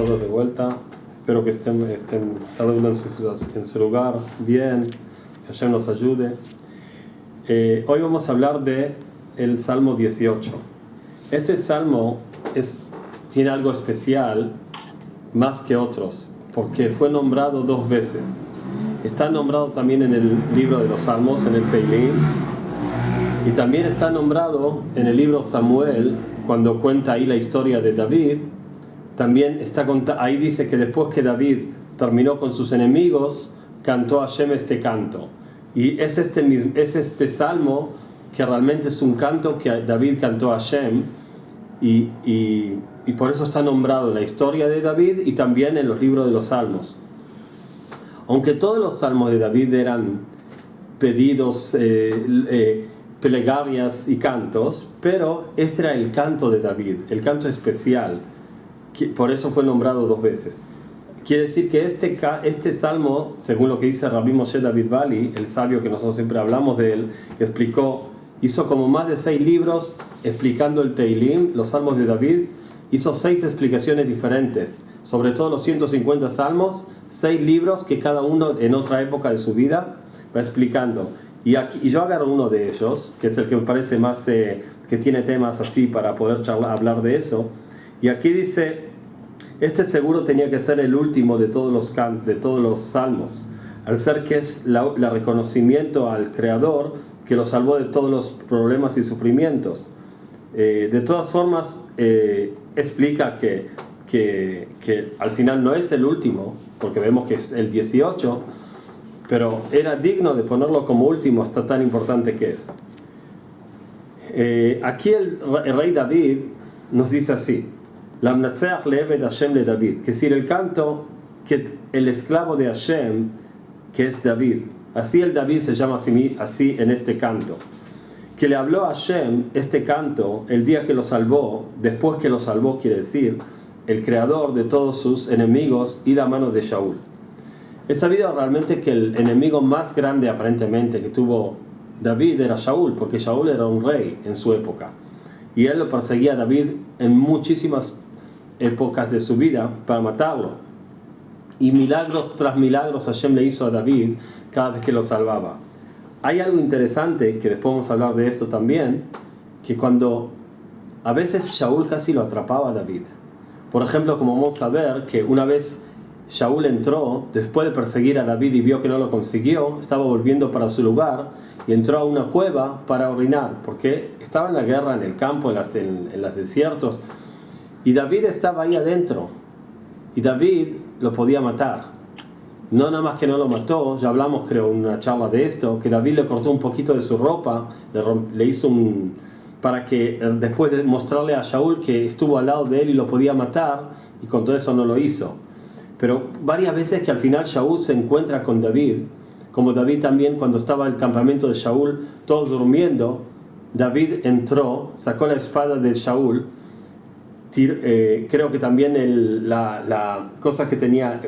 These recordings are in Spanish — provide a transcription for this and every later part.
todos de vuelta. Espero que estén cada uno en su lugar bien, que Hashem nos ayude. Hoy vamos a hablar de el Salmo 18. Este salmo tiene algo especial más que otros, porque fue nombrado 2 veces. Está nombrado también en el libro de los Salmos, en el Teilim, y también está nombrado en el libro Samuel, cuando cuenta ahí la historia de David. También ahí dice que después que David terminó con sus enemigos, cantó a Hashem este canto. Y es este salmo que realmente es un canto que David cantó a Hashem, y por eso está nombrado en la historia de David y también en los libros de los Salmos. Aunque todos los salmos de David eran pedidos, plegarias y cantos, pero este era el canto de David, el canto especial, por eso fue nombrado 2 veces. Quiere decir que este salmo, según lo que dice Rabbi Moshe David Vali, el sabio que nosotros siempre hablamos de él, que hizo como más de 6 libros explicando el Teilim, los salmos de David. Hizo 6 explicaciones diferentes sobre todos los 150 salmos, 6 libros que cada uno en otra época de su vida va explicando. Y yo agarro uno de ellos, que es el que me parece más, que tiene temas así para poder hablar de eso. Y aquí dice, este seguro tenía que ser el último de todos los salmos, al ser que es el reconocimiento al Creador que lo salvó de todos los problemas y sufrimientos. De todas formas, explica que al final no es el último, porque vemos que es el 18, pero era digno de ponerlo como último hasta tan importante que es. Aquí el rey David nos dice así: Lamnatzeach le'eved Hashem le David, que es decir, el canto que el esclavo de Hashem, que es David, así el David se llama así en este canto, que le habló a Hashem este canto el día que lo salvó, después que lo salvó, quiere decir, el creador de todos sus enemigos y la mano de Shaul. Es sabido realmente que el enemigo más grande aparentemente que tuvo David era Shaul, porque Shaul era un rey en su época, y él lo perseguía a David en muchísimas épocas de su vida para matarlo, y milagros tras milagros Hashem le hizo a David cada vez que lo salvaba. Hay algo interesante, que después vamos a hablar de esto también, que cuando a veces Shaul casi lo atrapaba a David. Por ejemplo, como vamos a ver, que una vez Shaul entró, después de perseguir a David y vio que no lo consiguió, estaba volviendo para su lugar y entró a una cueva para orinar, porque estaba en la guerra, en el campo, en los desiertos, y David estaba ahí adentro, y David lo podía matar. No nada más que no lo mató, ya hablamos creo en una charla de esto, que David le cortó un poquito de su ropa, le hizo para que después de mostrarle a Shaul que estuvo al lado de él y lo podía matar, y con todo eso no lo hizo. Pero varias veces que al final Shaul se encuentra con David, como David también cuando estaba en el campamento de Shaul, todos durmiendo, David entró, sacó la espada de Shaul, creo que también la cosa que tenía,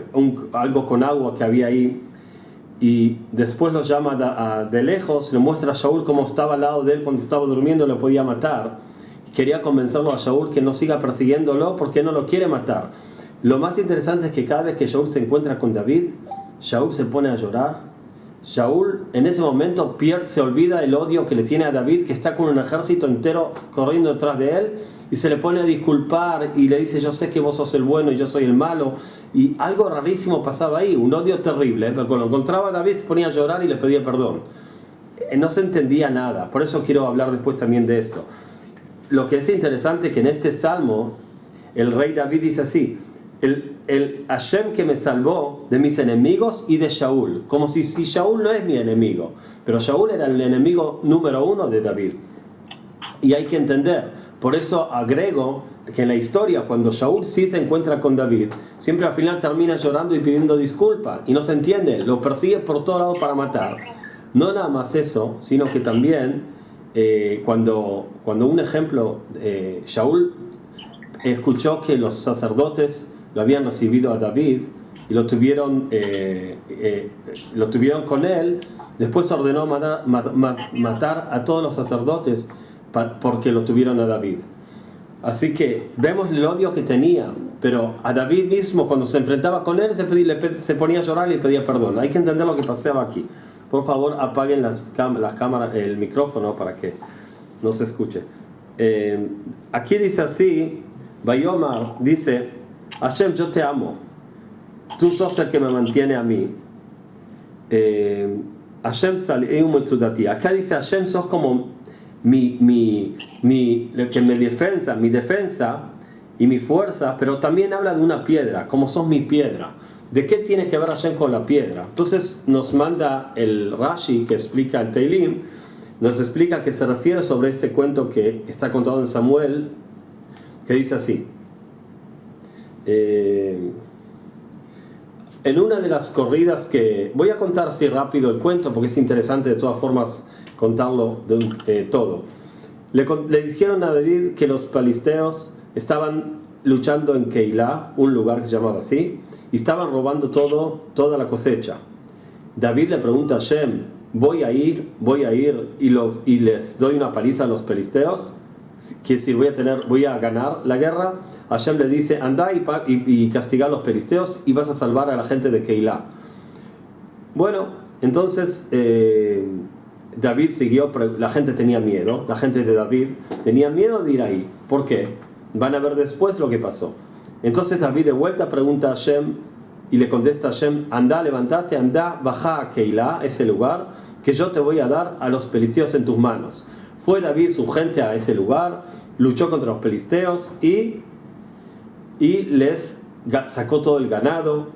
algo con agua que había ahí, y después lo llama de lejos, le muestra a Shaul cómo estaba al lado de él cuando estaba durmiendo, lo podía matar. Quería convencerlo a Shaul que no siga persiguiéndolo porque no lo quiere matar. Lo más interesante es que cada vez que Shaul se encuentra con David, Shaul se pone a llorar. Shaul en ese momento se olvida el odio que le tiene a David, que está con un ejército entero corriendo detrás de él, y se le pone a disculpar y le dice: yo sé que vos sos el bueno y yo soy el malo. Y algo rarísimo pasaba ahí, un odio terrible, pero cuando encontraba a David se ponía a llorar y le pedía perdón. No se entendía nada, por eso quiero hablar después también de esto. Lo que es interesante es que en este salmo el rey David dice así: el Hashem que me salvó de mis enemigos y de Shaul, como si Shaul no es mi enemigo, pero Shaul era el enemigo número 1 de David. Y hay que entender, por eso agrego que en la historia, cuando Shaul sí se encuentra con David, siempre al final termina llorando y pidiendo disculpas, y no se entiende, lo persigue por todos lados para matar. No nada más eso, sino que también cuando un ejemplo, Shaul escuchó que los sacerdotes lo habían recibido a David y lo tuvieron con él, después ordenó matar a todos los sacerdotes porque lo tuvieron a David. Así que vemos el odio que tenía, pero a David mismo cuando se enfrentaba con él se ponía a llorar y le pedía perdón. Hay que entender lo que pasaba aquí. Por favor, apaguen las cámaras, el micrófono para que no se escuche. Aquí dice así, Vayomar dice, Hashem, yo te amo, tú sos el que me mantiene a mí. Hashem saliu metzudati. Acá dice Hashem, sos como mi defensa y mi fuerza, pero también habla de una piedra, como sos mi piedra. ¿De qué tiene que ver Hashem con la piedra? Entonces nos manda el Rashi que explica el Teilim, nos explica que se refiere sobre este cuento que está contado en Samuel, que dice así. En una de las corridas que... Voy a contar así rápido el cuento porque es interesante de todas formas contarlo todo. Le dijeron a David que los filisteos estaban luchando en Keilah, un lugar que se llamaba así, y estaban robando toda la cosecha. David le pregunta a Hashem, voy a ir y les doy una paliza a los filisteos, que si voy a ganar la guerra. Hashem le dice, anda y castiga a los filisteos y vas a salvar a la gente de Keilah. Bueno, entonces David siguió, la gente tenía miedo, la gente de David tenía miedo de ir ahí. ¿Por qué? Van a ver después lo que pasó. Entonces David de vuelta pregunta a Hashem y le contesta a Hashem, anda, levantate, anda, baja a Keilah, ese lugar, que yo te voy a dar a los filisteos en tus manos. Fue David su gente a ese lugar, luchó contra los filisteos y les sacó todo el ganado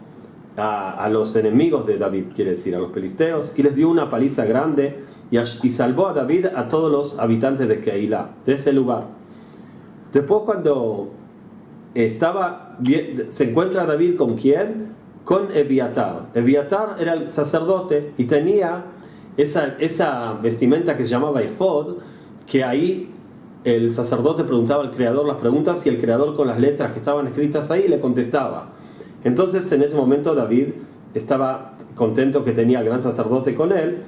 a los enemigos de David, quiere decir, a los filisteos, y les dio una paliza grande y salvó a David a todos los habitantes de Keilah, de ese lugar. Después cuando se encuentra David ¿con quién? Con Ebiatar. Ebiatar era el sacerdote y tenía esa vestimenta que se llamaba efod, que ahí el sacerdote preguntaba al creador las preguntas y el creador con las letras que estaban escritas ahí le contestaba. Entonces en ese momento David estaba contento que tenía al gran sacerdote con él,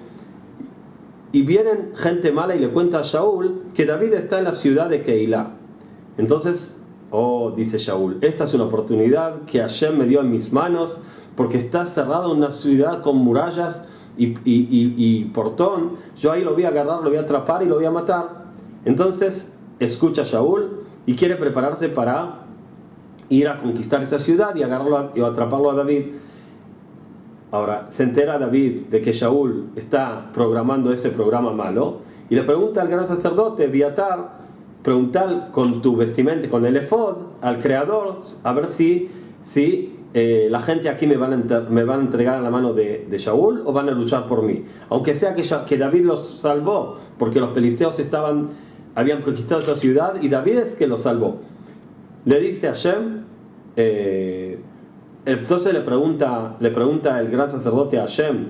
y vienen gente mala y le cuenta a Shaul que David está en la ciudad de Keilah. Entonces, dice Shaul, esta es una oportunidad que Hashem me dio en mis manos, porque está cerrada una ciudad con murallas y portón. Yo ahí lo voy a agarrar, lo voy a atrapar y lo voy a matar. Entonces escucha a Shaul y quiere prepararse para ir a conquistar esa ciudad y agarrarlo y atraparlo a David. Ahora se entera David de que Shaul está programando ese programa malo y le pregunta al gran sacerdote Ebiatar, preguntar con tu vestimenta, con el efod, al creador, a ver si la gente aquí me van a entregar a la mano de Shaul o van a luchar por mí. Aunque sea que David los salvó, porque los filisteos habían conquistado esa ciudad y David es que los salvó. Le dice a Hashem, entonces le pregunta el gran sacerdote a Hashem,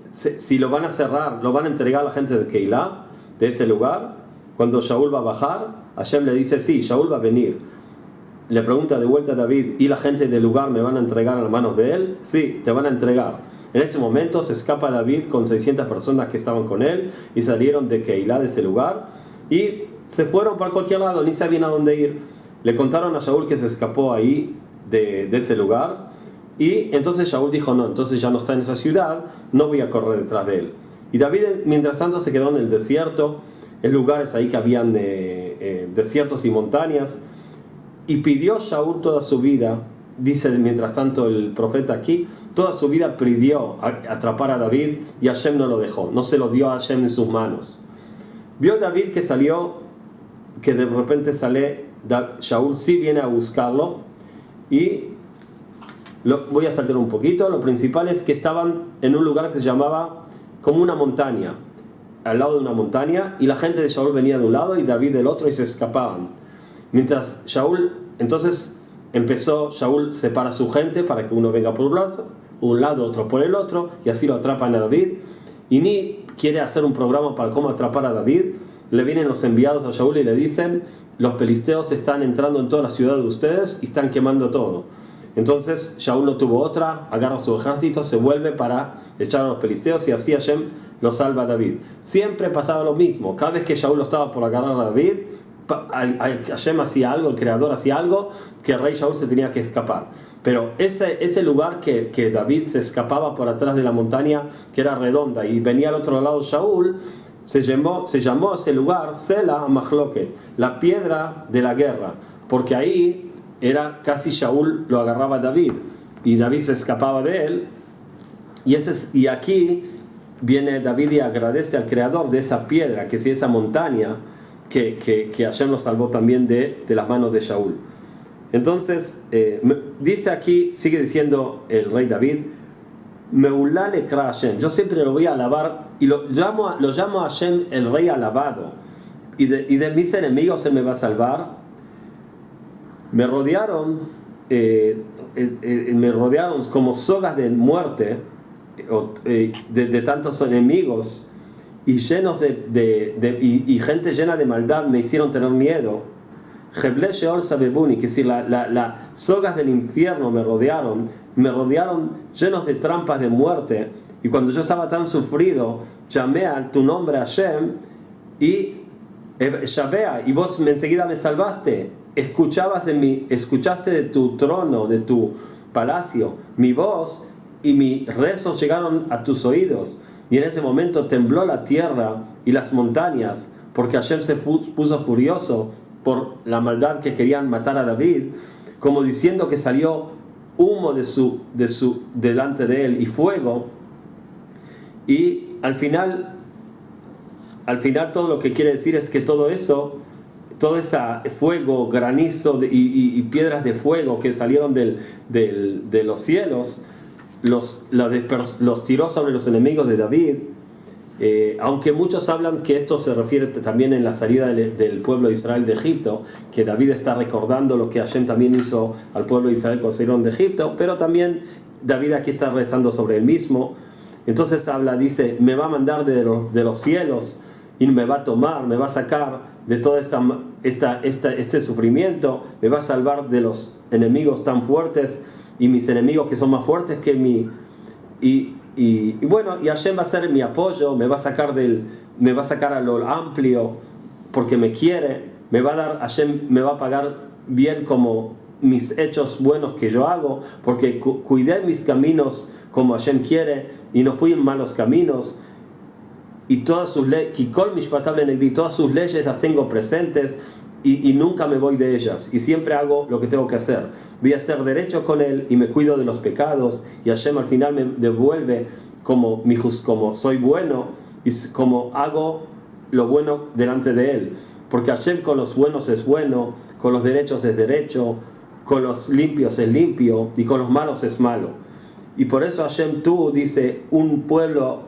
si lo van a cerrar, lo van a entregar a la gente de Keilah, de ese lugar, cuando Shaul va a bajar. Hashem le dice, sí, Shaul va a venir. Le pregunta de vuelta a David, ¿y la gente del lugar me van a entregar a las manos de él? Sí, te van a entregar. En ese momento se escapa David con 600 personas que estaban con él y salieron de Keilah, de ese lugar, y se fueron para cualquier lado, ni sabían a dónde ir. Le contaron a Shaul que se escapó ahí de ese lugar, y entonces Shaul dijo, no, entonces ya no está en esa ciudad, no voy a correr detrás de él. Y David mientras tanto se quedó en el desierto, en lugares ahí que habían desiertos y montañas, y pidió Shaul toda su vida, dice mientras tanto el profeta aquí, toda su vida pidió atrapar a David y Hashem no lo dejó, no se lo dio a Hashem en sus manos. Vio David que de repente sale, Shaul sí viene a buscarlo, y voy a saltar un poquito. Lo principal es que estaban en un lugar que se llamaba como una montaña, al lado de una montaña, y la gente de Shaul venía de un lado y David del otro y se escapaban. Mientras entonces Shaul separa a su gente para que uno venga por un lado, otro por el otro, y así lo atrapan a David. Y ni quiere hacer un programa para cómo atrapar a David. Le vienen los enviados a Shaul y le dicen, los filisteos están entrando en toda la ciudad de ustedes y están quemando todo. Entonces Shaul no tuvo otra, agarra su ejército, se vuelve para echar a los filisteos, y así Hashem lo salva a David. Siempre pasaba lo mismo, cada vez que Shaul estaba por agarrar a David, Hashem hacía algo, el creador hacía algo, que el rey Shaul se tenía que escapar. Pero ese lugar que David se escapaba por atrás de la montaña, que era redonda, y venía al otro lado Shaul, se llamó ese lugar Sela Mahloket, la piedra de la guerra, porque ahí era casi Shaul lo agarraba a David, y David se escapaba de él, y aquí viene David y agradece al creador de esa piedra, que es esa montaña, que Hashem lo salvó también de las manos de Shaul. Entonces, dice aquí, sigue diciendo el rey David, Meulá lekra Hashem, yo siempre lo voy a alabar, y lo llamo a Hashem el rey alabado, y de mis enemigos él me va a salvar. Me rodearon como sogas de muerte, de tantos enemigos, y llenos y gente llena de maldad me hicieron tener miedo. Jeble Sheol Sabebuni, que si las sogas del infierno me rodearon llenos de trampas de muerte, y cuando yo estaba tan sufrido, llamé a tu nombre Hashem, y Shavea, y vos enseguida me salvaste. Escuchaste de tu trono, de tu palacio, mi voz, y mis rezos llegaron a tus oídos. Y en ese momento tembló la tierra y las montañas, porque Hashem se puso furioso por la maldad que querían matar a David, como diciendo que salió humo delante de él y fuego. Y al final todo lo que quiere decir es que todo ese fuego, granizo y piedras de fuego que salieron de los cielos, los tiró sobre los enemigos de David. Aunque muchos hablan que esto se refiere también en la salida del pueblo de Israel de Egipto, que David está recordando lo que Hashem también hizo al pueblo de Israel cuando salieron de Egipto, pero también David aquí está rezando sobre él mismo. Entonces dice, me va a mandar de los cielos y me va a tomar, me va a sacar de todo este sufrimiento, me va a salvar de los enemigos tan fuertes, y mis enemigos que son más fuertes que mí, y bueno, y Hashem va a ser mi apoyo, me va a sacar a lo amplio, porque me quiere, Hashem me va a pagar bien como mis hechos buenos que yo hago, porque cuidé mis caminos como Hashem quiere, y no fui en malos caminos, y todas sus leyes las tengo presentes, y nunca me voy de ellas, y siempre hago lo que tengo que hacer. Voy a ser derecho con él, y me cuido de los pecados, y Hashem al final me devuelve como soy bueno, y como hago lo bueno delante de él, porque Hashem con los buenos es bueno, con los derechos es derecho, con los limpios es limpio, y con los malos es malo. Y por eso Hashem, tú, dice, un pueblo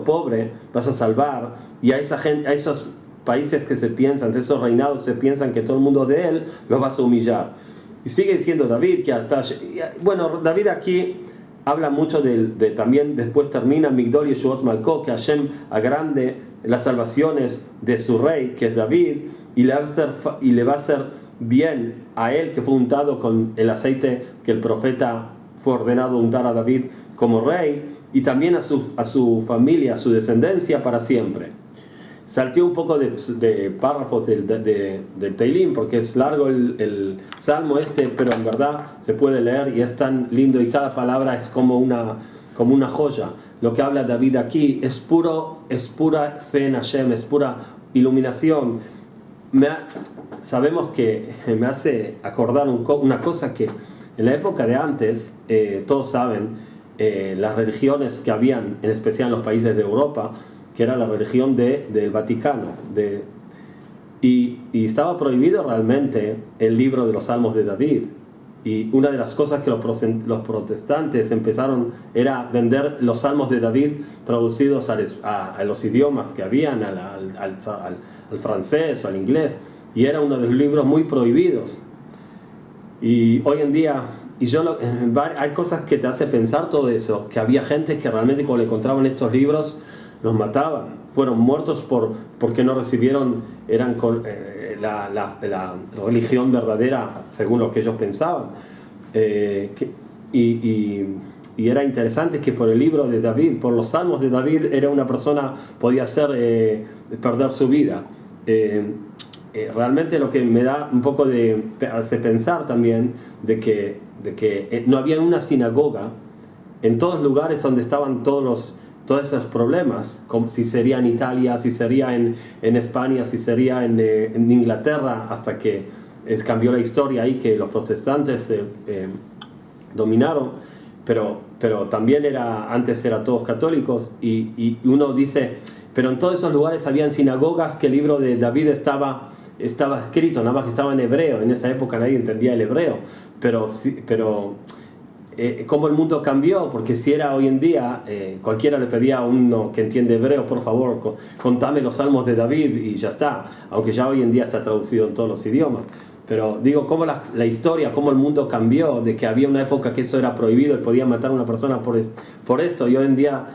pobre vas a salvar, y a esa gente, a esos países que se piensan, de esos reinados que se piensan que todo el mundo es de él, los vas a humillar. Y sigue diciendo David que David aquí habla mucho también, después termina Migdol Yeshuot Malko, que Hashem agrande las salvaciones de su rey, que es David, y le va a hacer bien a él, que fue untado con el aceite que el profeta fue ordenado untar a David como rey, y también a su familia, a su descendencia para siempre. Salté un poco de párrafos del Teilim, porque es largo el salmo pero en verdad se puede leer y es tan lindo, y cada palabra es como una joya. Lo que habla David aquí es pura fe en Hashem, es pura iluminación. Sabemos que me hace acordar una cosa, que en la época de antes, todos saben, las religiones que habían, en especial en los países de Europa, que era la religión del Vaticano, y estaba prohibido realmente el libro de los Salmos de David. Y una de las cosas que los protestantes empezaron era vender los Salmos de David traducidos a los idiomas que habían, al francés o al inglés, y era uno de los libros muy prohibidos. Y hoy en día, hay cosas que te hacen pensar todo eso, que había gente que realmente cuando le encontraban estos libros los mataban, fueron muertos porque no recibieron, la religión verdadera según lo que ellos pensaban. Y era interesante que por el libro de David, por los salmos de David, una persona podía perder su vida. realmente lo que me da un poco hace pensar también de que no había una sinagoga en todos los lugares donde estaban todos esos problemas, como si sería en Italia, si sería en España, si sería en Inglaterra, hasta que cambió la historia ahí, que los protestantes dominaron, pero también antes eran todos católicos, y uno dice, pero en todos esos lugares habían sinagogas que el libro de David estaba escrito, nada más que estaba en hebreo. En esa época nadie entendía el hebreo, pero cómo el mundo cambió, porque si era hoy en día, cualquiera le pedía a uno que entiende hebreo, por favor, contame los salmos de David, y ya está, aunque ya hoy en día está traducido en todos los idiomas. Pero digo, cómo la historia, cómo el mundo cambió, de que había una época que eso era prohibido y podía matar a una persona por esto, y hoy en día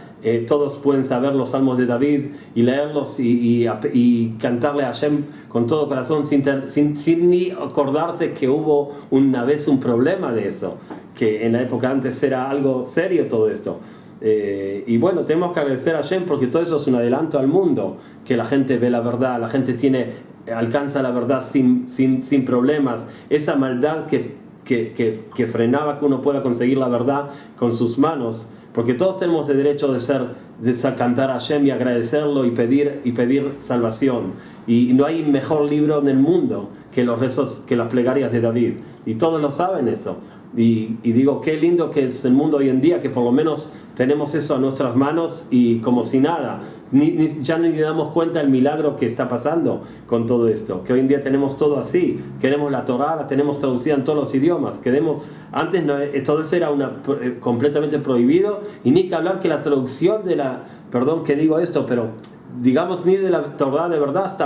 todos pueden saber los salmos de David y leerlos y cantarle a Hashem con todo corazón sin ni acordarse que hubo una vez un problema de eso, que en la época antes era algo serio todo esto. Y bueno, tenemos que agradecer a Hashem porque todo eso es un adelanto al mundo, que la gente ve la verdad, la gente alcanza la verdad sin problemas. Esa maldad que frenaba que uno pueda conseguir la verdad con sus manos, porque todos tenemos el derecho de cantar a Hashem y agradecerlo y pedir salvación, y no hay mejor libro en el mundo que los rezos, que las plegarias de David, y todos lo saben eso. Y digo, qué lindo que es el mundo hoy en día, que por lo menos tenemos eso a nuestras manos y como si nada, ya ni damos cuenta del milagro que está pasando con todo esto, que hoy en día tenemos todo así, queremos la Torá, la tenemos traducida en todos los idiomas, antes todo eso era completamente prohibido, y ni que hablar que la traducción perdón que digo esto, pero digamos, ni de la Torá de verdad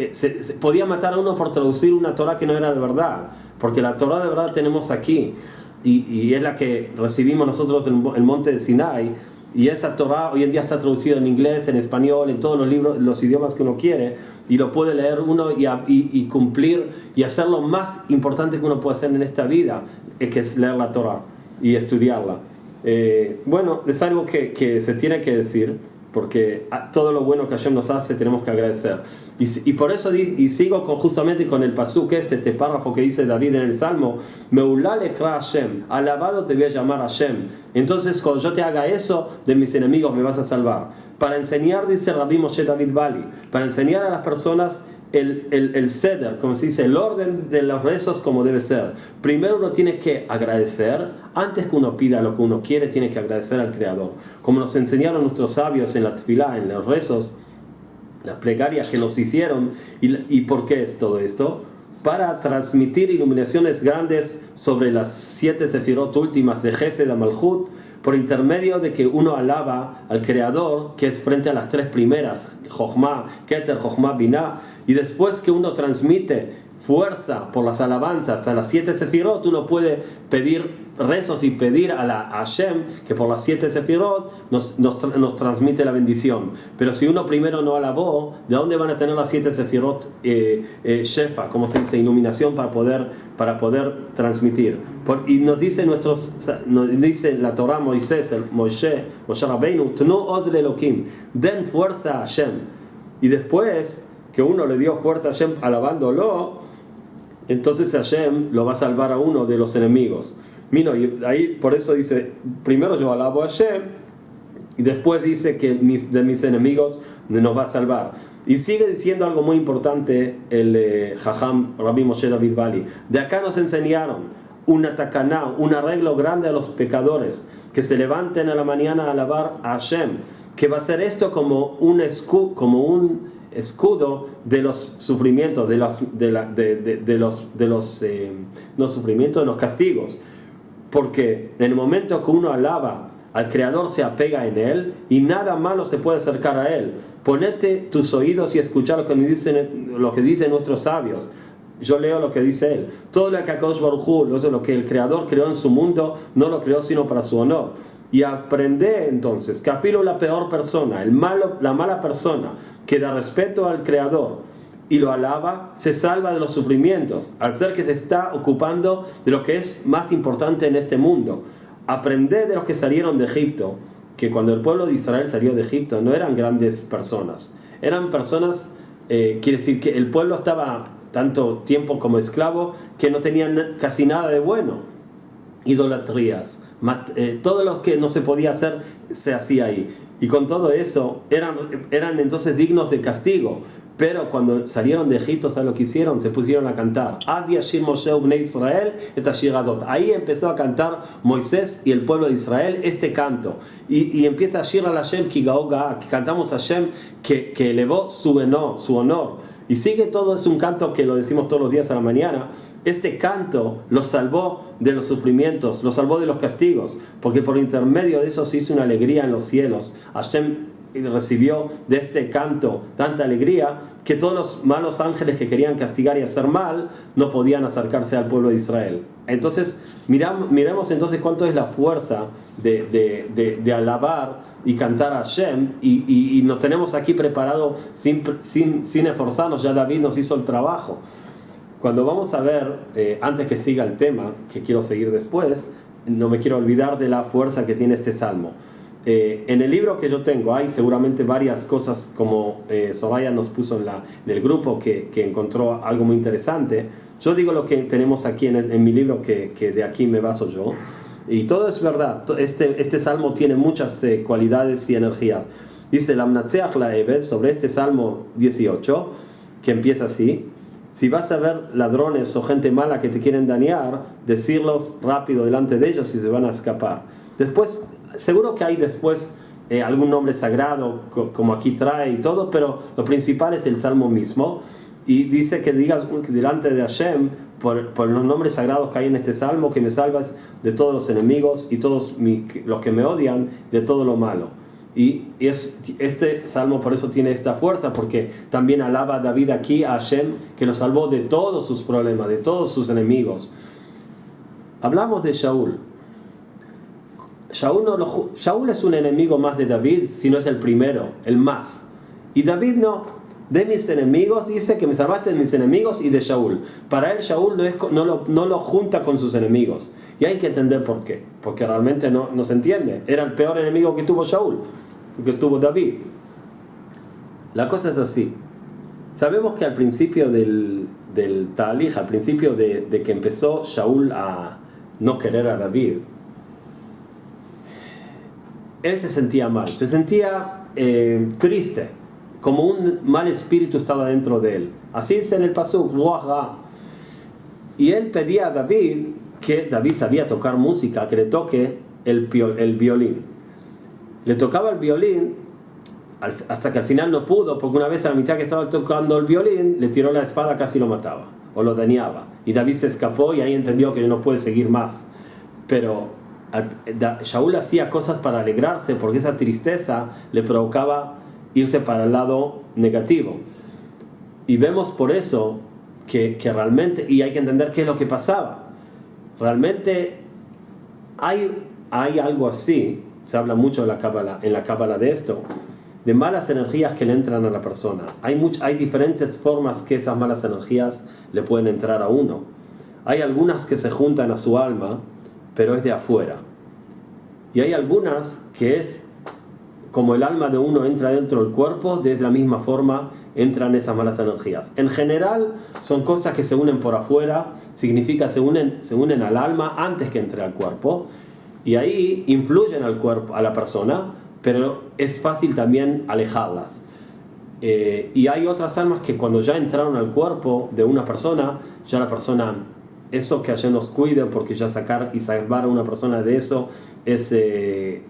se podía matar a uno por traducir una Torá que no era de verdad, porque la Torá de verdad tenemos aquí, y es la que recibimos nosotros en el monte de Sinai, y esa Torá hoy en día está traducida en inglés, en español, en todos los libros, los idiomas que uno quiere, y lo puede leer uno y cumplir y hacer lo más importante que uno puede hacer en esta vida, que es leer la Torá y estudiarla. Bueno, es algo que se tiene que decir, porque todo lo bueno que Hashem nos hace tenemos que agradecer, y por eso sigo justamente con el pasuk este párrafo que dice David en el Salmo: Meulá lekra Hashem, alabado te voy a llamar Hashem. Entonces cuando yo te haga eso, de mis enemigos me vas a salvar. Para enseñar, dice Rabbi Moshe David Bali, para enseñar a las personas el seder, como se dice, el orden de los rezos como debe ser. Primero uno tiene que agradecer, antes que uno pida lo que uno quiere, tiene que agradecer al Creador, como nos enseñaron nuestros sabios en la tefilá, en los rezos, las plegarias que nos hicieron. ¿Y por qué es todo esto? Para transmitir iluminaciones grandes sobre las 7 sefirot últimas de Gesed a Malchut, por intermedio de que uno alaba al Creador, que es frente a las 3 primeras, Jochma, Keter, Jochma, Binah, y después que uno transmite fuerza por las alabanzas a las 7 sefirot, uno puede pedir rezos y pedir a Hashem que por las 7 sefirot nos transmite la bendición. Pero si uno primero no alabó, ¿de dónde van a tener las 7 sefirot shefa, como se dice, iluminación para poder transmitir? Y nos dice la Torah, Moshe Rabbeinu, Tnu oz leElokim, den fuerza a Hashem. Y después que uno le dio fuerza a Hashem alabándolo, entonces Hashem lo va a salvar a uno de los enemigos. Mira, y ahí por eso dice, primero yo alabo a Hashem, y después dice que de mis enemigos nos va a salvar. Y sigue diciendo algo muy importante el Jajam Rabbi Moshe David Bali. De acá nos enseñaron una takaná, un arreglo grande a los pecadores, que se levanten a la mañana a alabar a Hashem, que va a ser esto como un escudo de los sufrimientos, no sufrimientos, de los castigos. Porque en el momento que uno alaba al Creador, se apega en Él, y nada malo se puede acercar a Él. Ponete tus oídos y escucha lo que dicen nuestros sabios. Yo leo lo que dice Él. Todo lo que HaKadosh Baruj Hu, lo que el Creador creó en su mundo, no lo creó sino para su honor. Y aprende entonces que afilo la peor persona, la mala persona, que da respeto al Creador y lo alaba, se salva de los sufrimientos, al ser que se está ocupando de lo que es más importante en este mundo. Aprende de los que salieron de Egipto, que cuando el pueblo de Israel salió de Egipto no eran grandes personas, eran personas quiere decir que el pueblo estaba tanto tiempo como esclavo que no tenían casi nada de bueno. Idolatrías, todo lo que no se podía hacer se hacía ahí, y con todo eso eran entonces dignos de castigo. Pero cuando salieron de Egipto, ¿sabes lo que hicieron? Se pusieron a cantar. Ahí empezó a cantar Moisés y el pueblo de Israel este canto. Y empieza a Shir al Hashem, que cantamos a Hashem, que elevó su honor. Y sigue todo, es un canto que lo decimos todos los días a la mañana. Este canto los salvó de los sufrimientos, los salvó de los castigos, porque por intermedio de eso se hizo una alegría en los cielos. Hashem recibió de este canto tanta alegría que todos los malos ángeles que querían castigar y hacer mal no podían acercarse al pueblo de Israel. Entonces miremos entonces cuánto es la fuerza de alabar y cantar a Hashem, y nos tenemos aquí preparado sin esforzarnos. Ya David nos hizo el trabajo. Cuando vamos a ver, antes que siga el tema, que quiero seguir después, no me quiero olvidar de la fuerza que tiene este salmo. En el libro que yo tengo hay seguramente varias cosas, como Soraya nos puso en el grupo, que encontró algo muy interesante. Yo digo lo que tenemos aquí en mi libro, que de aquí me baso yo, y todo es verdad. Este salmo tiene muchas cualidades y energías. Dice Lamnatseach Laeved sobre este salmo 18, que empieza así: si vas a ver ladrones o gente mala que te quieren dañar, decirlos rápido delante de ellos y se van a escapar. Después, seguro que hay después algún nombre sagrado, como aquí trae y todo, pero lo principal es el salmo mismo. Y dice que digas delante de Hashem, por los nombres sagrados que hay en este salmo, que me salvas de todos los enemigos y todos los que me odian, de todo lo malo. Y este salmo por eso tiene esta fuerza, porque también alaba a David aquí a Hashem, que lo salvó de todos sus problemas, de todos sus enemigos. Hablamos de Shaul. Shaul es un enemigo más de David, si no es el primero, el más. Y David no. De mis enemigos, dice que me salvaste de mis enemigos y de Shaul. Para él Shaul no lo junta con sus enemigos. Y hay que entender por qué. Porque realmente no se entiende. Era el peor enemigo que tuvo Shaul, que tuvo David. La cosa es así. Sabemos que al principio del Talij, al principio de que empezó Shaul a no querer a David, él se sentía mal, se sentía triste, como un mal espíritu estaba dentro de él. Así dice en el pasuk, y él pedía a David, que David sabía tocar música, que le toque el violín. Le tocaba el violín hasta que al final no pudo, porque una vez a la mitad que estaba tocando el violín, le tiró la espada, casi lo mataba o lo dañaba, y David se escapó y ahí entendió que no puede seguir más. Pero Shaul hacía cosas para alegrarse, porque esa tristeza le provocaba irse para el lado negativo. Y vemos por eso que realmente, y hay que entender qué es lo que pasaba. Realmente hay algo así, se habla mucho en la Cábala de esto, de malas energías que le entran a la persona. Hay diferentes formas que esas malas energías le pueden entrar a uno. Hay algunas que se juntan a su alma, pero es de afuera. Y hay algunas que es como el alma de uno entra dentro del cuerpo, de la misma forma entran esas malas energías. En general son cosas que se unen por afuera, significa se unen al alma antes que entre al cuerpo, y ahí influyen al cuerpo, a la persona, pero es fácil también alejarlas. Y hay otras almas que cuando ya entraron al cuerpo de una persona, ya la persona, eso que Hashem nos cuide, porque ya sacar y salvar a una persona de eso es de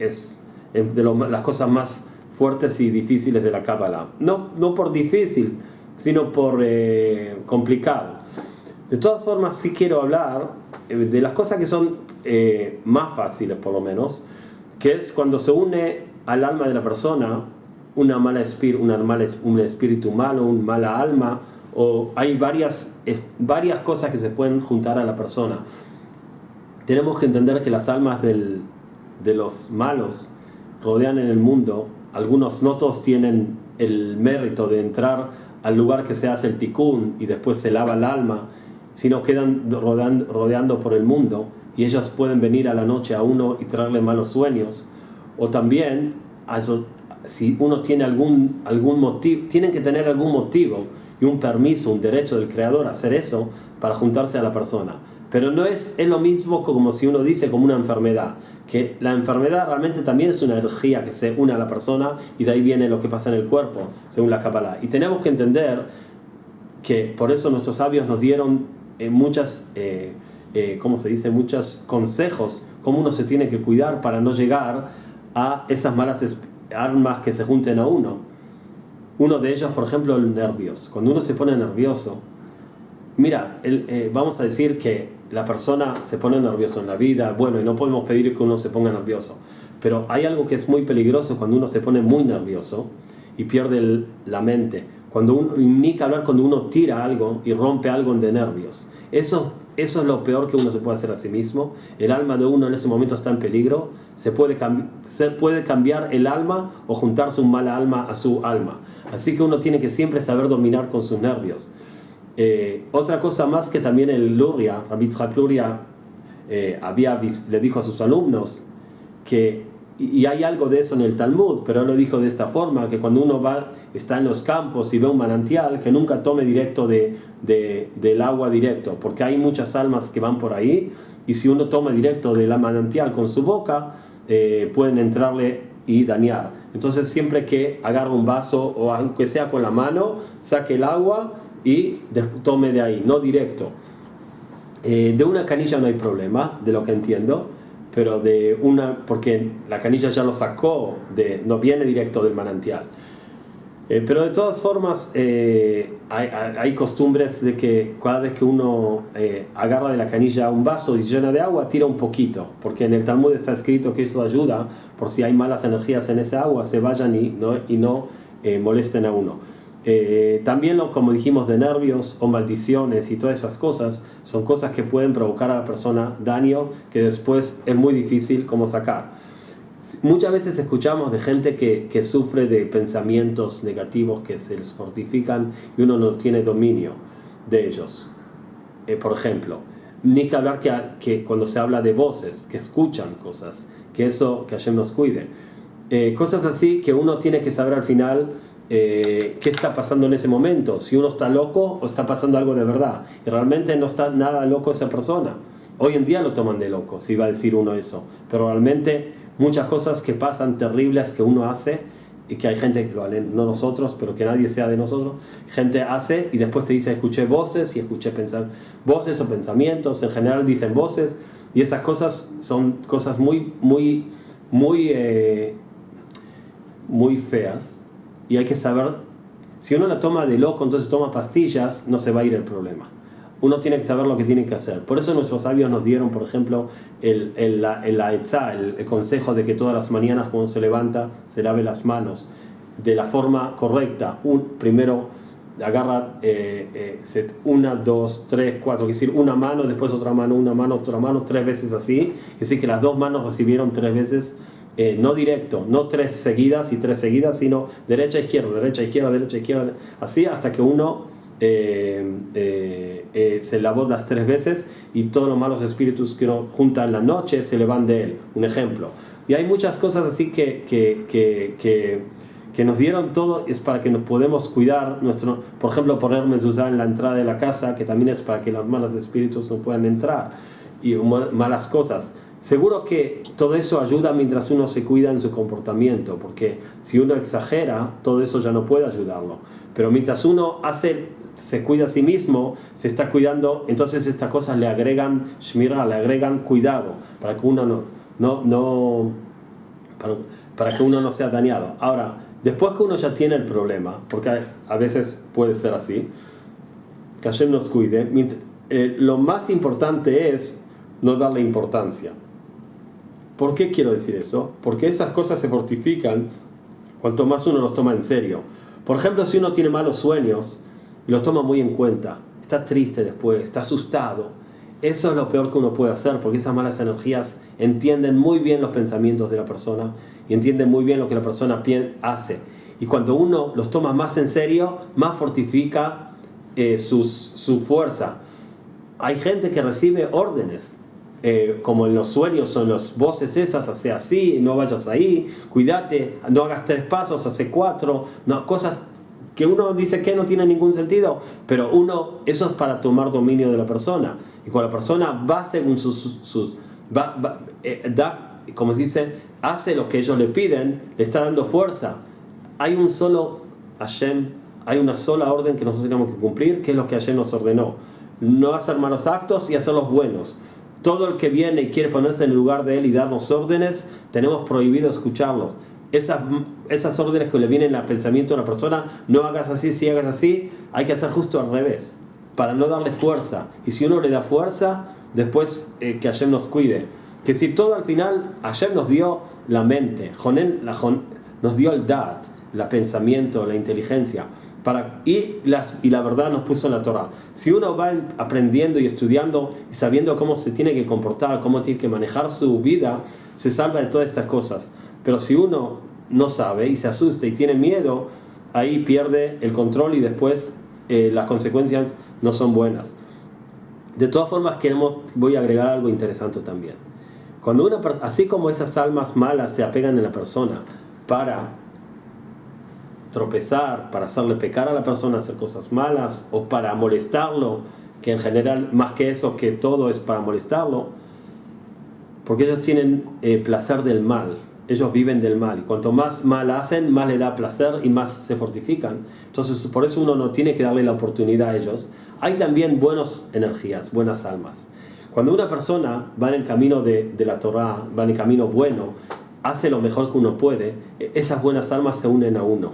las cosas más fuertes y difíciles de la Cábala. No por difícil, sino por complicado. De todas formas, sí quiero hablar de las cosas que son más fáciles, por lo menos, que es cuando se une al alma de la persona un espíritu malo, una mala alma, o hay varias cosas que se pueden juntar a la persona. Tenemos que entender que las almas de los malos rodean en el mundo. Algunos, no todos tienen el mérito de entrar al lugar que se hace el tikkun y después se lava el alma, sino quedan rodeando por el mundo, y ellos pueden venir a la noche a uno y traerle malos sueños, o también si uno tiene algún motivo, tienen que tener algún motivo y un permiso, un derecho del creador a hacer eso para juntarse a la persona. Pero no es lo mismo como si uno dice como una enfermedad, que la enfermedad realmente también es una energía que se une a la persona y de ahí viene lo que pasa en el cuerpo, según la Kabbalah. Y tenemos que entender que por eso nuestros sabios nos dieron muchos consejos, cómo uno se tiene que cuidar para no llegar a esas malas almas que se junten a uno. Uno de ellos, por ejemplo, los nervios. Cuando uno se pone nervioso, mira, vamos a decir que la persona se pone nervioso en la vida, bueno, y no podemos pedir que uno se ponga nervioso, pero hay algo que es muy peligroso cuando uno se pone muy nervioso y pierde la mente. Ni que hablar cuando uno tira algo y rompe algo de nervios. Eso es lo peor que uno se puede hacer a sí mismo. El alma de uno en ese momento está en peligro. Se puede cambiar el alma o juntarse un mal alma a su alma. Así que uno tiene que siempre saber dominar con sus nervios. Otra cosa más que también el Luria, Rabbi Yitzhak Luria, le dijo a sus alumnos que, y hay algo de eso en el Talmud, pero él lo dijo de esta forma, que cuando uno está en los campos y ve un manantial, que nunca tome directo del agua directo, porque hay muchas almas que van por ahí, y si uno toma directo del manantial con su boca, pueden entrarle y dañar. Entonces siempre que agarre un vaso, o aunque sea con la mano, saque el agua y tome de ahí, no directo. De una canilla no hay problema, de lo que entiendo, pero porque la canilla ya lo sacó, no viene directo del manantial. Pero de todas formas, hay costumbres de que cada vez que uno agarra de la canilla un vaso y llena de agua, tira un poquito, porque en el Talmud está escrito que eso ayuda, por si hay malas energías en esa agua, se vayan y no molesten a uno. También como dijimos, de nervios o maldiciones y todas esas cosas son cosas que pueden provocar a la persona daño que después es muy difícil como sacar. Muchas veces escuchamos de gente que sufre de pensamientos negativos que se les fortifican y uno no tiene dominio de ellos. Por ejemplo, ni que hablar que cuando se habla de voces, que escuchan cosas, que Hashem nos cuide. Cosas así que uno tiene que saber al final qué está pasando en ese momento, si uno está loco o está pasando algo de verdad, y realmente no está nada loco esa persona. Hoy en día lo toman de loco, si va a decir uno eso, pero realmente muchas cosas que pasan terribles que uno hace, y que hay gente que lo hará, no nosotros, pero que nadie sea de nosotros, gente hace y después te dice escuché voces y escuché voces o pensamientos, en general dicen voces, y esas cosas son cosas muy feas. Y hay que saber, si uno la toma de loco, entonces toma pastillas, no se va a ir el problema. Uno tiene que saber lo que tiene que hacer. Por eso nuestros sabios nos dieron, por ejemplo, el consejo de que todas las mañanas cuando se levanta, se lave las manos de la forma correcta. Primero agarra 1, 2, 3, 4, es decir, una mano, después otra mano, 3 veces así. Es decir, que las 2 manos recibieron 3 veces. No directo, no 3 seguidas y 3 seguidas, sino derecha, izquierda, derecha, izquierda, derecha, izquierda, así hasta que uno se lavó las 3 veces y todos los malos espíritus que uno junta en la noche se le van de él. Un ejemplo. Y hay muchas cosas así que nos dieron todo, es para que nos podemos cuidar por ejemplo, poner mezuzá en la entrada de la casa, que también es para que los malos espíritus no puedan entrar y malas cosas. Seguro que todo eso ayuda mientras uno se cuida en su comportamiento, porque si uno exagera, todo eso ya no puede ayudarlo. Pero mientras uno se cuida a sí mismo, se está cuidando, entonces estas cosas le agregan shmirah, le agregan cuidado, para que uno para que uno no sea dañado. Ahora, después que uno ya tiene el problema, porque a veces puede ser así, que Hashem nos cuide, lo más importante es no darle importancia. ¿Por qué quiero decir eso? Porque esas cosas se fortifican cuanto más uno los toma en serio. Por ejemplo, si uno tiene malos sueños y los toma muy en cuenta, está triste después, está asustado, eso es lo peor que uno puede hacer, porque esas malas energías entienden muy bien los pensamientos de la persona y entienden muy bien lo que la persona hace. Y cuando uno los toma más en serio, más fortifica su fuerza. Hay gente que recibe órdenes como en los sueños o en las voces esas, hace así, no vayas ahí, cuídate, no hagas 3 pasos, hace 4, no, cosas que uno dice que no tiene ningún sentido, pero eso es para tomar dominio de la persona. Y cuando la persona va según como se dice, hace lo que ellos le piden, le está dando fuerza. Hay un solo Hashem, hay una sola orden que nosotros tenemos que cumplir, que es lo que Hashem nos ordenó. No hacer malos actos y hacer los buenos. Todo el que viene y quiere ponerse en el lugar de él y darnos órdenes, tenemos prohibido escucharlos. Esas órdenes que le vienen al pensamiento de una persona, no hagas así, si hagas así, hay que hacer justo al revés, para no darle fuerza. Y si uno le da fuerza, después que Hashem nos cuide. Que si todo al final, Hashem nos dio la mente, nos dio el dat, el pensamiento, la inteligencia, y la verdad nos puso en la Torah. Si uno va aprendiendo y estudiando y sabiendo cómo se tiene que comportar, cómo tiene que manejar su vida, se salva de todas estas cosas. Pero si uno no sabe y se asusta y tiene miedo, ahí pierde el control y después las consecuencias no son buenas. De todas formas, voy a agregar algo interesante también. Así como esas almas malas se apegan en la persona para tropezar, para hacerle pecar a la persona, hacer cosas malas o para molestarlo, que en general más que eso, que todo es para molestarlo, porque ellos tienen placer del mal. Ellos viven del mal, y cuanto más mal hacen, más le da placer y más se fortifican. Entonces por eso uno no tiene que darle la oportunidad a ellos. Hay también buenas energías, buenas almas. Cuando una persona va en el camino de la Torah, va en el camino bueno, hace lo mejor que uno puede, esas buenas almas se unen a uno,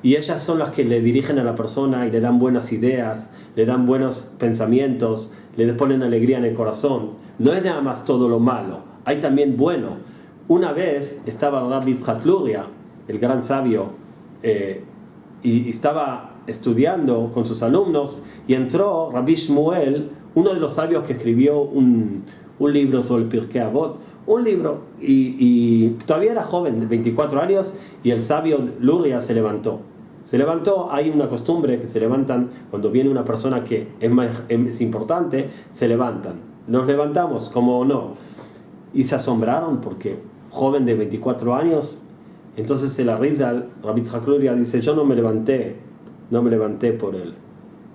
y ellas son las que le dirigen a la persona y le dan buenas ideas, le dan buenos pensamientos, le ponen alegría en el corazón. No es nada más todo lo malo, hay también bueno. Una vez estaba Rabbi Yitzhak Luria, el gran sabio, y estaba estudiando con sus alumnos, y entró Rabbi Shmuel, uno de los sabios que escribió un libro sobre el Pirkei Avot, un libro, y todavía era joven, de 24 años, y el sabio Luria se levantó. Hay una costumbre que se levantan cuando viene una persona que es importante, se levantan. Nos levantamos, como no. Y se asombraron porque joven de 24 años. Entonces el Arizal, Rabbi Yitzhak Luria, dice: yo no me levanté por él.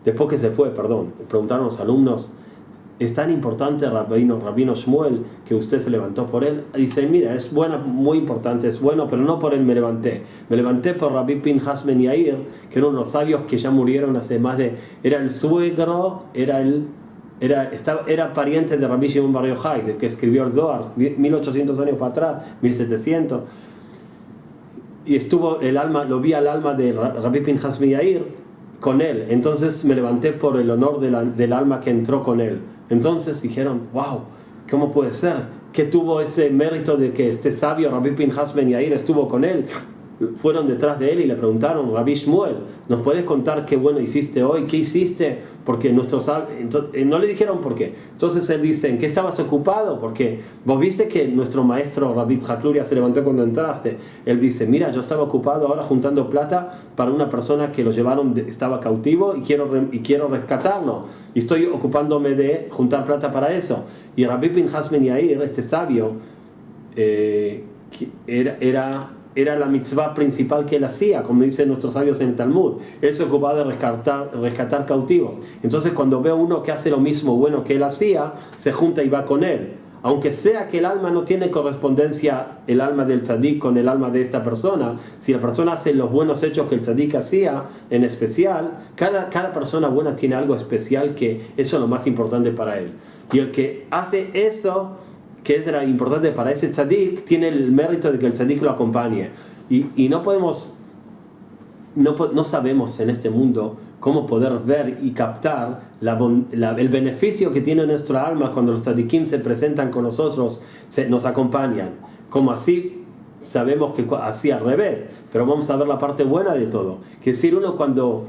Después que se fue, preguntaron los alumnos: ¿es tan importante Rabino Shmuel que usted se levantó por él? Dice: mira, es bueno, muy importante, es bueno, pero no por él me levanté. Me levanté por Rabbi Pinchas Ben Yair, que era uno de los sabios que ya murieron hace era el suegro, era pariente de Rabbi Shimon Bar Yochai, que escribió el Zohar 1800 años para atrás, 1700. Y lo vi al alma de Rabbi Pinchas Ben Yair con él. Entonces me levanté por el honor del alma que entró con él. Entonces dijeron: wow, ¿cómo puede ser? Que tuvo ese mérito de que este sabio Rabbi Pinchas Ben Yair estuvo con él. Fueron detrás de él y le preguntaron: Rabbi Shmuel, ¿nos puedes contar qué bueno hiciste hoy? ¿Qué hiciste? Porque no le dijeron por qué. Entonces él dice: ¿en qué estabas ocupado? Porque vos viste que nuestro maestro Rabbi Yitzhak Luria se levantó cuando entraste. Él dice: mira, yo estaba ocupado ahora juntando plata para una persona que lo llevaron, estaba cautivo, y quiero rescatarlo. Y estoy ocupándome de juntar plata para eso. Y Rabbi Pinchas Ben Yair, este sabio, era la mitzvah principal que él hacía, como dicen nuestros sabios en el Talmud. Él se ocupaba de rescatar cautivos. Entonces cuando ve a uno que hace lo mismo bueno que él hacía, se junta y va con él. Aunque sea que el alma no tiene correspondencia, el alma del tzadik con el alma de esta persona, si la persona hace los buenos hechos que el tzadik hacía, en especial, cada persona buena tiene algo especial, que eso es lo más importante para él. Y el que hace eso, que es importante para ese tzadik, tiene el mérito de que el tzadik lo acompañe. Y no sabemos en este mundo cómo poder ver y captar el beneficio que tiene nuestra alma cuando los tzadikim se presentan con nosotros, nos acompañan. Como así sabemos que así al revés, pero vamos a ver la parte buena de todo. Que decir, uno cuando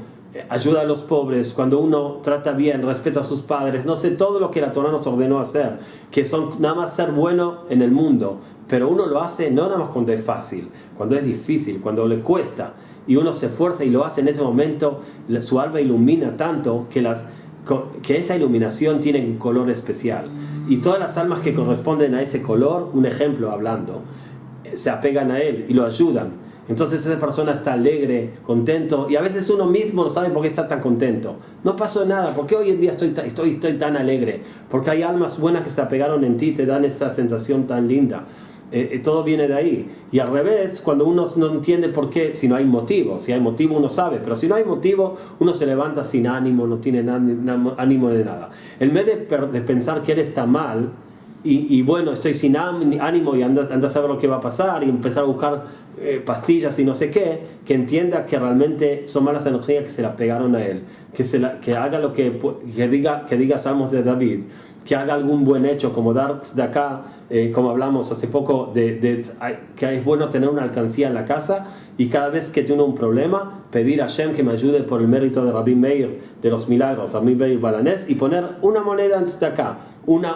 ayuda a los pobres, cuando uno trata bien, respeta a sus padres, no sé, todo lo que la Torah nos ordenó hacer, que son nada más ser bueno en el mundo, pero uno lo hace no nada más cuando es fácil, cuando es difícil, cuando le cuesta, y uno se esfuerza y lo hace en ese momento, su alma ilumina tanto que que esa iluminación tiene un color especial. Y todas las almas que corresponden a ese color, un ejemplo hablando, se apegan a él y lo ayudan. Entonces esa persona está alegre, contento, y a veces uno mismo no sabe por qué está tan contento. No pasó nada, ¿por qué hoy en día estoy tan alegre? Porque hay almas buenas que se apegaron en ti, te dan esta sensación tan linda. Todo viene de ahí. Y al revés, cuando uno no entiende por qué, si no hay motivo. Si hay motivo uno sabe, pero si no hay motivo uno se levanta sin ánimo, no tiene ánimo de nada. En vez de pensar que él está mal y bueno, estoy sin ánimo y anda a saber lo que va a pasar y empezar a buscar pastillas y no sé qué, que entienda que realmente son malas energías que se la pegaron a él, que haga lo que diga Salmos de David, que haga algún buen hecho, como dar de acá, como hablamos hace poco, que es bueno tener una alcancía en la casa y cada vez que tiene un problema, pedir a Hashem que me ayude por el mérito de Rabbi Meir, de los milagros, Rabbi Meir Balanés, y poner una moneda antes de acá, una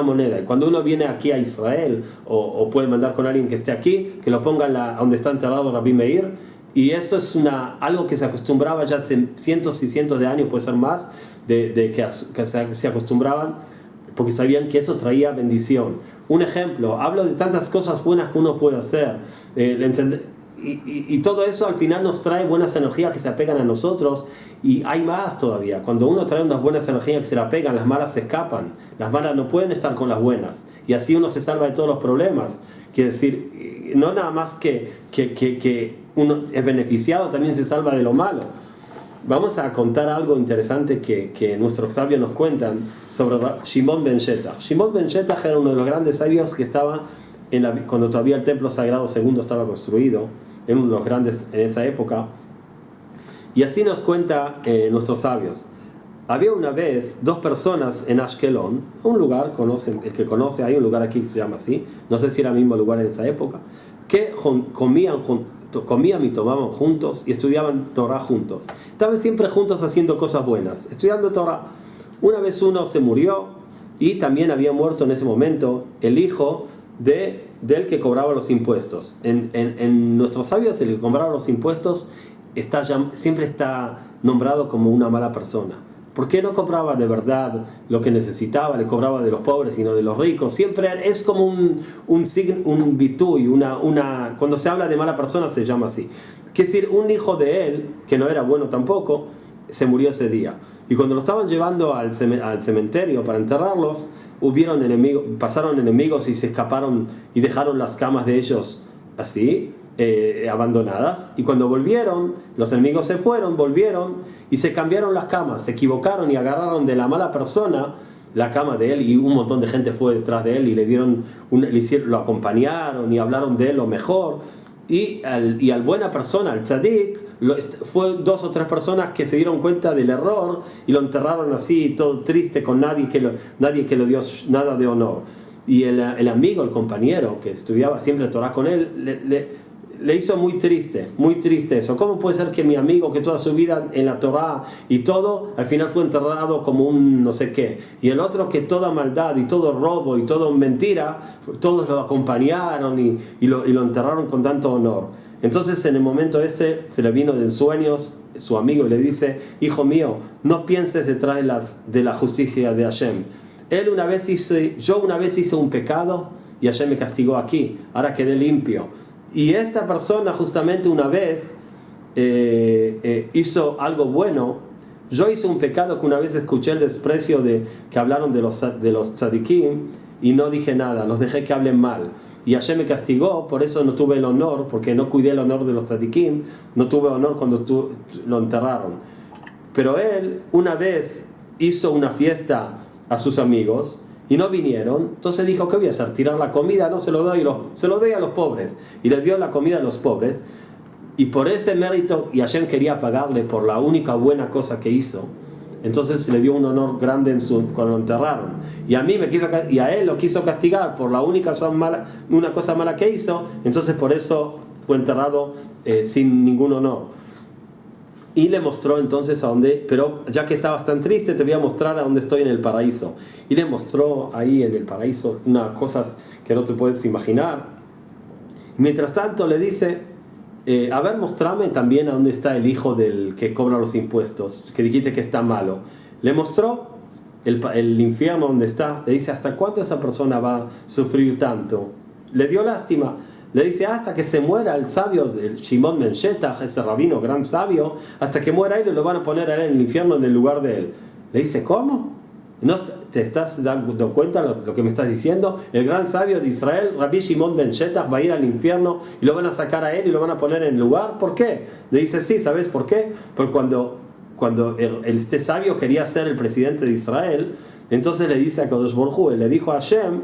moneda. Y cuando uno viene aquí a Israel, o puede mandar con alguien que esté aquí, que lo ponga donde está enterrado Rabbi Meir. Y esto es algo que se acostumbraba ya hace cientos y cientos de años, puede ser más, que se acostumbraban, porque sabían que eso traía bendición. Un ejemplo, hablo de tantas cosas buenas que uno puede hacer, y todo eso al final nos trae buenas energías que se apegan a nosotros, y hay más todavía. Cuando uno trae unas buenas energías que se la pegan, las malas se escapan, las malas no pueden estar con las buenas, y así uno se salva de todos los problemas. Quiere decir, no nada más que uno es beneficiado, también se salva de lo malo. Vamos a contar algo interesante que nuestros sabios nos cuentan sobre Shimon ben Shetach. Shimon ben Shetach era uno de los grandes sabios que estaba cuando todavía el templo sagrado segundo estaba construido, era uno de los grandes en esa época. Y así nos cuenta nuestros sabios. Había una vez dos personas en Ashkelon, un lugar, el que conoce, hay un lugar aquí que se llama así, no sé si era el mismo lugar en esa época, que comían y tomaban juntos y estudiaban Torah juntos. Estaban siempre juntos haciendo cosas buenas, estudiando Torah. Una vez uno se murió y también había muerto en ese momento el hijo del que cobraba los impuestos. En nuestros sabios, el que cobraba los impuestos siempre está nombrado como una mala persona. ¿Por qué no cobraba de verdad lo que necesitaba? Le cobraba de los pobres y no de los ricos. Siempre es como un bituy, cuando se habla de mala persona se llama así. Es decir, un hijo de él, que no era bueno tampoco, se murió ese día. Y cuando lo estaban llevando al cementerio para enterrarlos, pasaron enemigos y se escaparon y dejaron las camas de ellos así, abandonadas. Y cuando volvieron, los enemigos se fueron, volvieron y se cambiaron las camas, se equivocaron y agarraron de la mala persona la cama de él, y un montón de gente fue detrás de él y lo acompañaron y hablaron de él lo mejor. Y al buena persona, al tzadik, fue 2 o 3 personas que se dieron cuenta del error y lo enterraron así, todo triste, con nadie que le dio nada de honor. Y el amigo, el compañero que estudiaba siempre Torah con él, le hizo muy triste eso. ¿Cómo puede ser que mi amigo, que toda su vida en la Torah y todo, al final fue enterrado como un no sé qué? Y el otro, que toda maldad y todo robo y todo mentira, todos lo acompañaron y lo enterraron con tanto honor. Entonces en el momento ese se le vino de sueños su amigo y le dice: hijo mío, no pienses detrás de la justicia de Hashem. Yo una vez hice un pecado y Hashem me castigó aquí, ahora quedé limpio. Y esta persona justamente una vez hizo algo bueno. Yo hice un pecado que una vez escuché el desprecio que hablaron de los tzadikim y no dije nada, los dejé que hablen mal. Y Hashem me castigó, por eso no tuve el honor, porque no cuidé el honor de los tzadikim, no tuve honor cuando lo enterraron. Pero él una vez hizo una fiesta a sus amigos y no vinieron, entonces dijo: ¿qué voy a hacer? ¿Tirar la comida? No, se lo doy a los pobres. Y le dio la comida a los pobres, y por ese mérito, y Hashem quería pagarle por la única buena cosa que hizo, entonces le dio un honor grande cuando lo enterraron. Y a él lo quiso castigar por la única una cosa mala que hizo, entonces por eso fue enterrado sin ningún honor. Y le mostró entonces a dónde, pero ya que estabas tan triste, te voy a mostrar a dónde estoy en el paraíso. Y le mostró ahí en el paraíso unas cosas que no te puedes imaginar. Y mientras tanto le dice: a ver, mostrame también a dónde está el hijo del que cobra los impuestos, que dijiste que está malo. le mostró el infierno donde está. Le dice, ¿hasta cuánto esa persona va a sufrir tanto? Le dio lástima. Le dice, hasta que se muera el sabio, el Shimon ben Shetach, ese rabino gran sabio, hasta que muera él, lo van a poner a él en el infierno en el lugar de él. Le dice, ¿cómo? ¿No te estás dando cuenta lo que me estás diciendo? El gran sabio de Israel, Rabbi Shimon ben Shetach, va a ir al infierno y lo van a sacar a él y lo van a poner en el lugar. ¿Por qué? Le dice, sí, ¿sabes por qué? Porque cuando este sabio quería ser el presidente de Israel, entonces le dice a Kadosh Baruj Hu, le dijo a Hashem,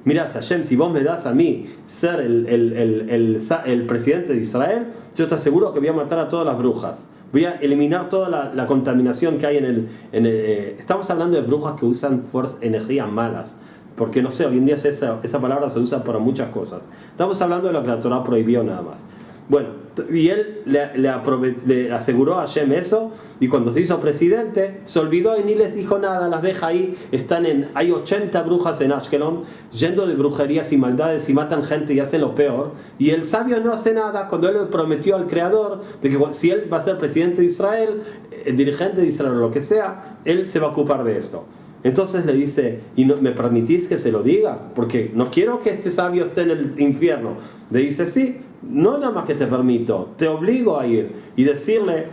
mira, Hashem, si vos me das a mí ser el presidente de Israel, yo te aseguro que voy a matar a todas las brujas. Voy a eliminar toda la contaminación que hay en el estamos hablando de brujas que usan energías malas. Porque no sé, hoy en día esa palabra se usa para muchas cosas. Estamos hablando de lo que la Torah prohibió nada más. Bueno, y él le aseguró a Hashem eso, y cuando se hizo presidente se olvidó y ni les dijo nada, las deja ahí. Hay 80 brujas en Ashkelon yendo de brujerías y maldades y matan gente y hacen lo peor, y el sabio no hace nada cuando él le prometió al Creador de que si él va a ser presidente de Israel, dirigente de Israel o lo que sea, él se va a ocupar de esto. Entonces le dice, ¿y no, me permitís que se lo diga? Porque no quiero que este sabio esté en el infierno. Le dice, sí, no nada más que te permito, te obligo a ir y decirle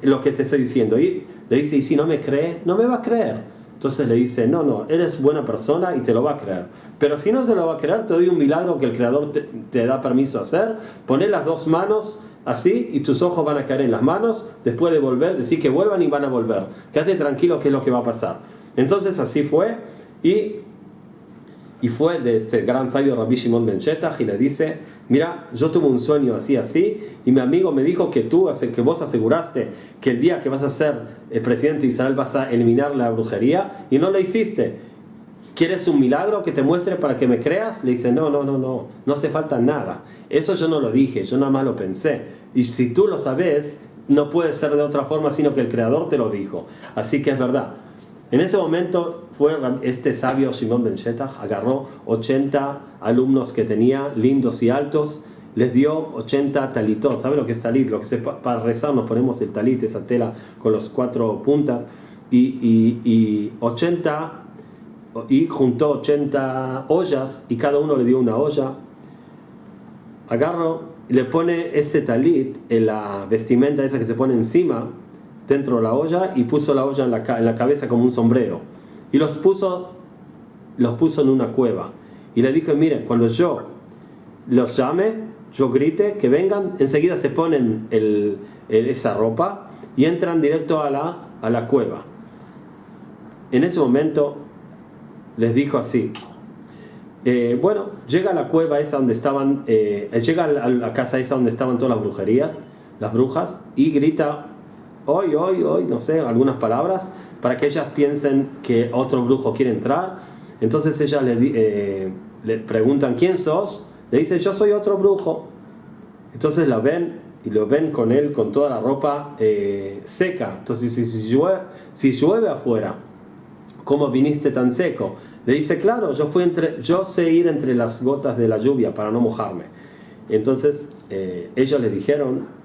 lo que te estoy diciendo. Y le dice, ¿y si no me cree? No me va a creer. Entonces le dice, no, eres buena persona y te lo va a creer. Pero si no se lo va a creer, te doy un milagro que el Creador te da permiso a hacer. Poné las dos manos así y tus ojos van a caer en las manos. Después de volver, decir que vuelvan y van a volver. Quédate tranquilo que es lo que va a pasar. Entonces así fue, y fue de este gran sabio Rabbi Shimon ben Shetach, y le dice, mira, yo tuve un sueño así, y mi amigo me dijo que vos aseguraste que el día que vas a ser el presidente de Israel vas a eliminar la brujería, y no lo hiciste. ¿Quieres un milagro que te muestre para que me creas? Le dice, no hace falta nada. Eso yo no lo dije, yo nada más lo pensé. Y si tú lo sabes, no puede ser de otra forma sino que el Creador te lo dijo. Así que es verdad. En ese momento fue este sabio Shimon ben Shetach, agarró 80 alumnos que tenía, lindos y altos, les dio 80 talitot. ¿Sabe lo que es talit? Lo que para rezar nos ponemos el talit, esa tela con los 4 puntas, y 80, y juntó 80 ollas, y cada uno le dio una olla. Agarró y le pone ese talit en la vestimenta esa que se pone encima, dentro de la olla, y puso la olla en la cabeza como un sombrero, y los puso en una cueva, y le dijo, mire, cuando yo los llame, yo grite que vengan, enseguida se ponen esa ropa y entran directo a la cueva. En ese momento les dijo así, bueno, llega a la cueva esa donde estaban, llega a la casa esa donde estaban todas las brujas, y grita, hoy, no sé, algunas palabras, para que ellas piensen que otro brujo quiere entrar. Entonces ellas le preguntan, ¿quién sos? Le dice, yo soy otro brujo. Entonces la ven, y lo ven con él, con toda la ropa seca. Entonces si llueve afuera, ¿cómo viniste tan seco? Le dice, claro, yo sé ir entre las gotas de la lluvia para no mojarme. Entonces ellos le dijeron,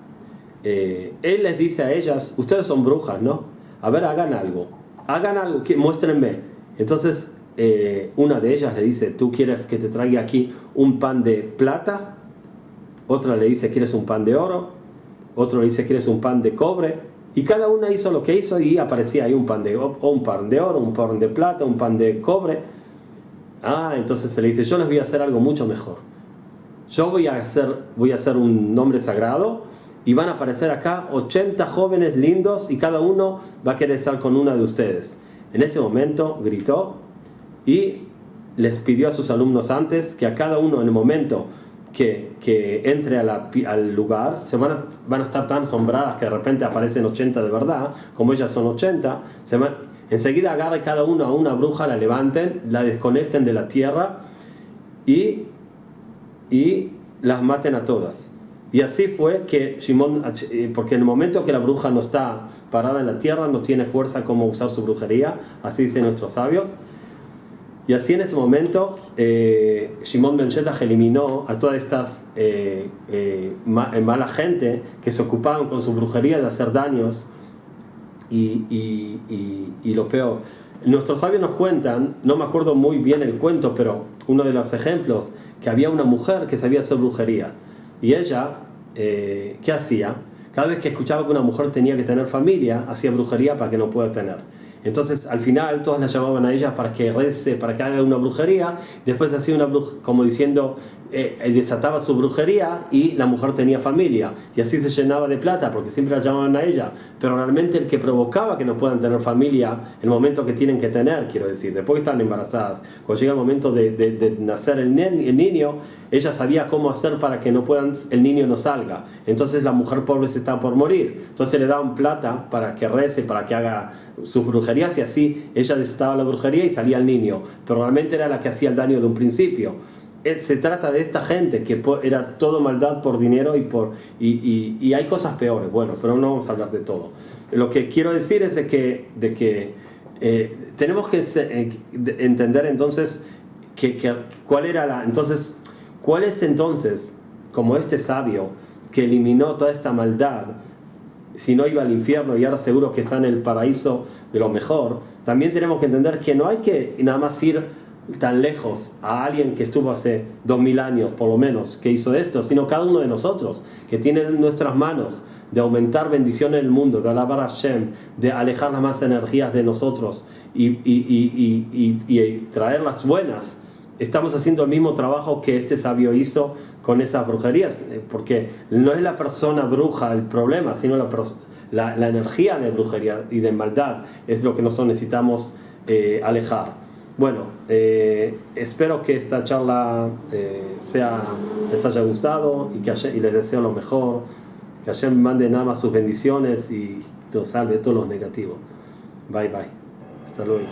él les dice a ellas, ustedes son brujas, ¿no? A ver, hagan algo, muéstrenme. Entonces una de ellas le dice, ¿tú quieres que te traiga aquí un pan de plata? Otra le dice, ¿quieres un pan de oro? Otro le dice, ¿quieres un pan de cobre? Y cada una hizo lo que hizo, y aparecía ahí un pan de oro, un pan de plata, un pan de cobre. Entonces se le dice, yo les voy a hacer algo mucho mejor. Yo voy a hacer un nombre sagrado, y van a aparecer acá 80 jóvenes lindos, y cada uno va a querer estar con una de ustedes. En ese momento gritó y les pidió a sus alumnos antes que a cada uno, en el momento que entre al lugar, van a estar tan asombradas que de repente aparecen 80 de verdad, como ellas son 80, enseguida agarre cada uno a una bruja, la levanten, la desconecten de la tierra y las maten a todas. Y así fue que Shimon, porque en el momento que la bruja no está parada en la tierra, no tiene fuerza como usar su brujería, así dicen nuestros sabios. Y así en ese momento Shimon ben Shetach eliminó a todas estas mala gente que se ocupaban con su brujería de hacer daños y lo peor. Nuestros sabios nos cuentan, no me acuerdo muy bien el cuento, pero uno de los ejemplos, que había una mujer que sabía hacer brujería. Y ella, ¿qué hacía? Cada vez que escuchaba que una mujer tenía que tener familia, hacía brujería para que no pueda tener. Entonces, al final, todos la llamaban a ella para que rece, para que haga una brujería. Después hacía una brujería, como diciendo, desataba su brujería y la mujer tenía familia. Y así se llenaba de plata, porque siempre la llamaban a ella. Pero realmente el que provocaba que no puedan tener familia, el momento que tienen que tener, quiero decir, después que están embarazadas, cuando llega el momento de nacer el niño, ella sabía cómo hacer para que no puedan, el niño no salga. Entonces la mujer pobre se estaba por morir. Entonces le daban plata para que rece, para que haga sus brujerías, y así ella desataba la brujería y salía el niño. Pero realmente era la que hacía el daño de un principio. Se trata de esta gente que era todo maldad por dinero y hay cosas peores. Bueno, pero no vamos a hablar de todo. Lo que quiero decir es de que tenemos que entender entonces cuál es entonces, como este sabio que eliminó toda esta maldad, si no iba al infierno y ahora seguro que está en el paraíso de lo mejor. También tenemos que entender que no hay que nada más ir tan lejos a alguien que estuvo hace 2000 años por lo menos que hizo esto, sino cada uno de nosotros que tiene en nuestras manos de aumentar bendición en el mundo, de alabar a Hashem, de alejar las más energías de nosotros y traer las buenas. Estamos haciendo el mismo trabajo que este sabio hizo con esas brujerías, porque no es la persona bruja el problema, sino la energía de brujería y de maldad es lo que nosotros necesitamos alejar. Bueno, espero que esta charla les haya gustado y les deseo lo mejor, que Hashem mande nada más sus bendiciones y los salve de todos los negativos. Bye bye, hasta luego.